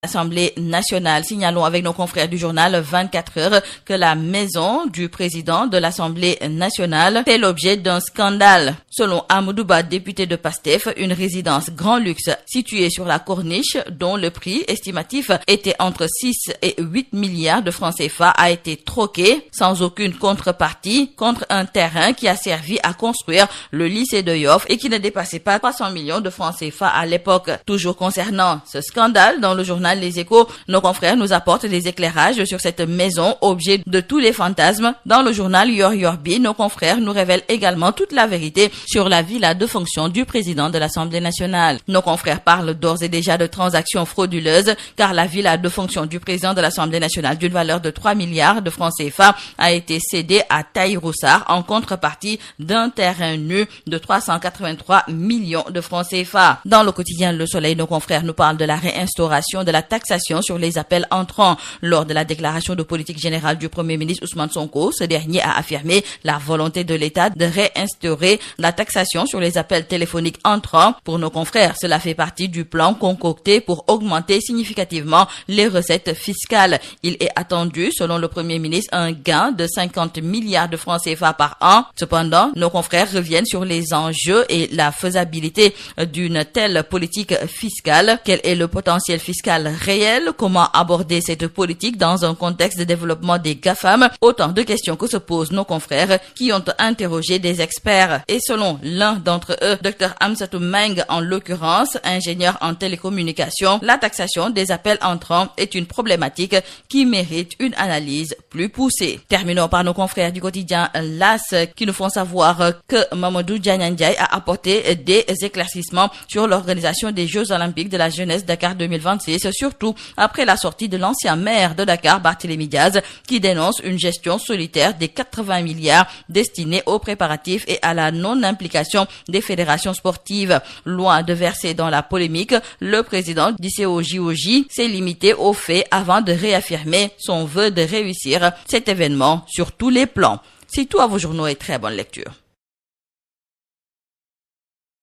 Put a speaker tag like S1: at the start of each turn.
S1: l'Assemblée nationale. Signalons avec nos confrères du journal 24 heures que la maison du président de l'Assemblée nationale fait l'objet d'un scandale. Selon Amadouba, député de PASTEF, une résidence grand luxe située sur la Corniche, dont le prix estimatif était entre 6 et 8 milliards de francs CFA, a été troqué sans aucune contrepartie contre un terrain qui a servi à construire le lycée de Yoff et qui ne dépassait pas 300 millions de francs CFA à l'époque. Toujours concernant ce scandale, dans le journal Les Échos, nos confrères nous apportent des éclairages sur cette maison, objet de tous les fantasmes. Dans le journal Yor Yorbi, nos confrères nous révèlent également toute la vérité sur la villa de fonction du président de l'Assemblée nationale. Nos confrères parlent d'ores et déjà de transactions frauduleuses, car la villa de fonction du président de l'Assemblée nationale d'une valeur de 3 milliards de francs CFA a été cédée à Taïroussard en contrepartie d'un terrain nu de 383 millions de francs CFA. Dans le quotidien Le Soleil, nos confrères nous parlent de la réinstauration de la taxation sur les appels entrants. Lors de la déclaration de politique générale du Premier ministre Ousmane Sonko, ce dernier a affirmé la volonté de l'État de réinstaurer la taxation sur les appels téléphoniques entrants. Pour nos confrères, cela fait partie du plan concocté pour augmenter significativement les recettes fiscales. Il est attendu, selon le Premier ministre, un gain de 50 milliards de francs CFA par an. Cependant, nos confrères reviennent sur les enjeux et la faisabilité d'une telle politique fiscale. Quel est le potentiel fiscal réel? Comment aborder cette politique dans un contexte de développement des GAFAM? Autant de questions que se posent nos confrères qui ont interrogé des experts. Et selon l'un d'entre eux, Dr Amsatou Meng en l'occurrence, ingénieur en télécommunications, la taxation des appels entrants est une problématique qui mérite une analyse plus poussée. Terminons par nos confrères du quotidien LAS qui nous font savoir que Mamadou Diagne-Ndiaye a apporté des éclaircissements sur l'organisation des Jeux Olympiques de la jeunesse Dakar 2026, surtout après la sortie de l'ancien maire de Dakar, Barthélémy Diaz, qui dénonce une gestion solitaire des 80 milliards destinés aux préparatifs et à la non-implication des fédérations sportives. Loin de verser dans la polémique, le président du COJOJ s'est limité aux faits avant de réaffirmer son vœu de réussir cet événement sur tous les plans. C'est tout à vos journaux et très bonne lecture.